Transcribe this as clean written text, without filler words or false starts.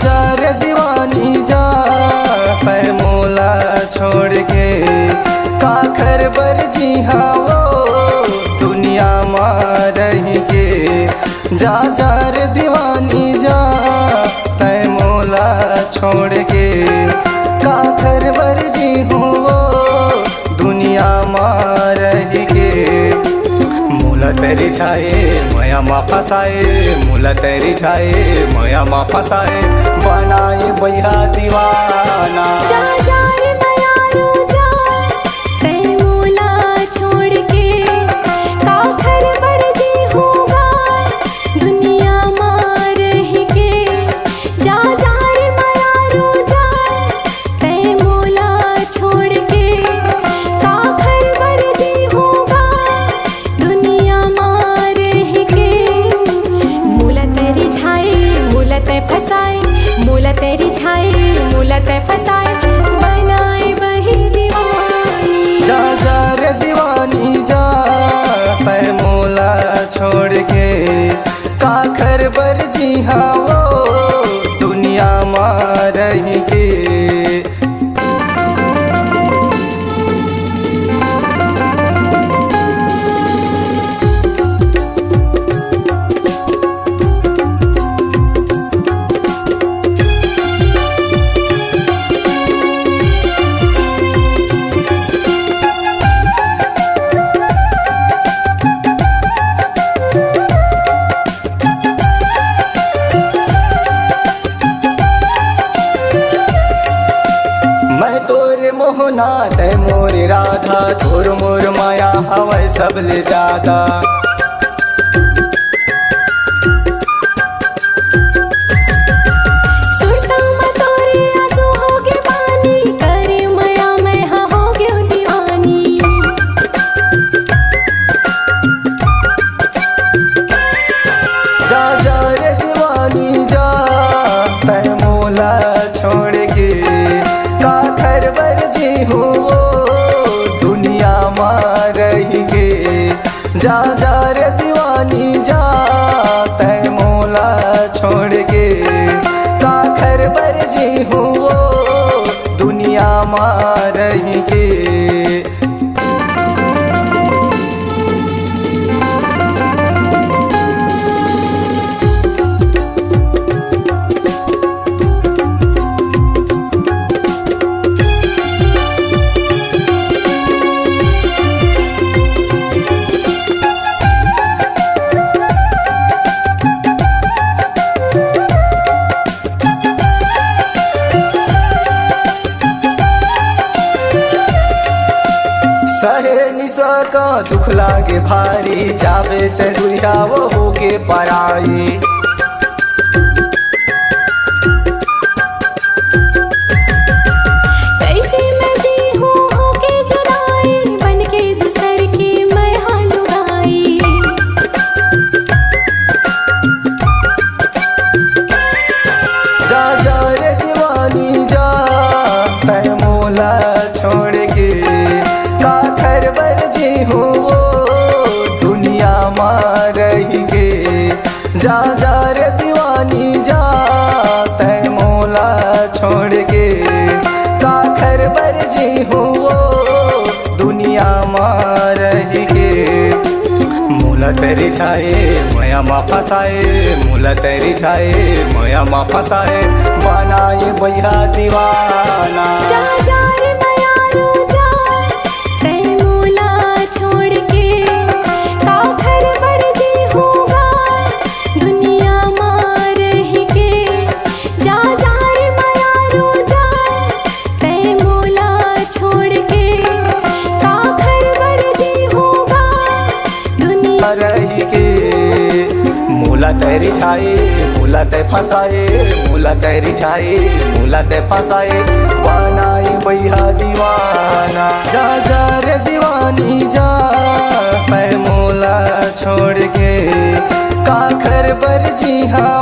जा रे दीवानी जा, पै मोला छोड़ के काखर बर जी हाँ वो दुनिया में रह के। जा जा रे दीवानी जा, पै मोला छोड़ के काखर बर जी हूँ वो दुनिया में रह के। मूला तेरी छाए मया मा फसाए, मूला तेरी छाए मया मा फसाए, बनाए भैया दीवाना। जा जा रे मयारू जा, पै मोला छोड़ के काखर बर जी होगा दुनिया में रह के। जा जा रे मयारू जा, पै मोला छोड़ के काखर बर जी होगा दुनिया में रह के। मूला तेरी छाए मूला ते फसाए, मूला तेरी छाए मूला ते फसाए, बनाए वही दीवानी। जा जा रे दीवानी जा, पै मोला छोड़ के काखर बर जी हाँ वो दुनिया में रह के। मैं तोर मोहना तै मोर राधा, तोर मोर माया हवै सब ले जादा। सुरता में तोरे आंसू होगे पानी, करे मया मैं हाँ होगे दीवानी। जा जा रे दीवानी जा, तै मोला छोड़ के काखर बर जी हूँ वो दुनिया में रह के। जा जा रे दीवानी जा, तै मोला छोड़ के काखर बर जी हूँ वो दुनिया में रह के। सहे निशा का दुख लागे भारी, जावे ते दुनिया वो होके पराई। कैसे मैं जी हूँ होके जुदाई, बन के दूसर की मैं हाँ लुगाई। जा जा रे दीवानी जा, तै मोला छोड़ के काखर बर जी हूँ वो दुनिया में रह के। जा जा रे दीवानी जा, तै मोला छोड़ के काखर बर जी हूँ वो दुनिया में रह के। मूला तेरी छाए मया मा फसाए, मूला तेरी छाए मया मा फसाए, बनाए भैया दीवाना। जा जा रे मयारू जा, पै मोला छोड़ के काखर बर जी होगा दुनिया में रह के। जा जा रे मयारू जा, पै मोला छोड़ के काखर बर जी होगा दुनिया रह के। मूला तेरी छाए मूला ते फसाए, मूला तेरी छाए मूला ते फसाए, बनाए भैया दीवाना। जा जा रे दीवानी जा, पै मोला छोड़ के काखर बर जी हाँ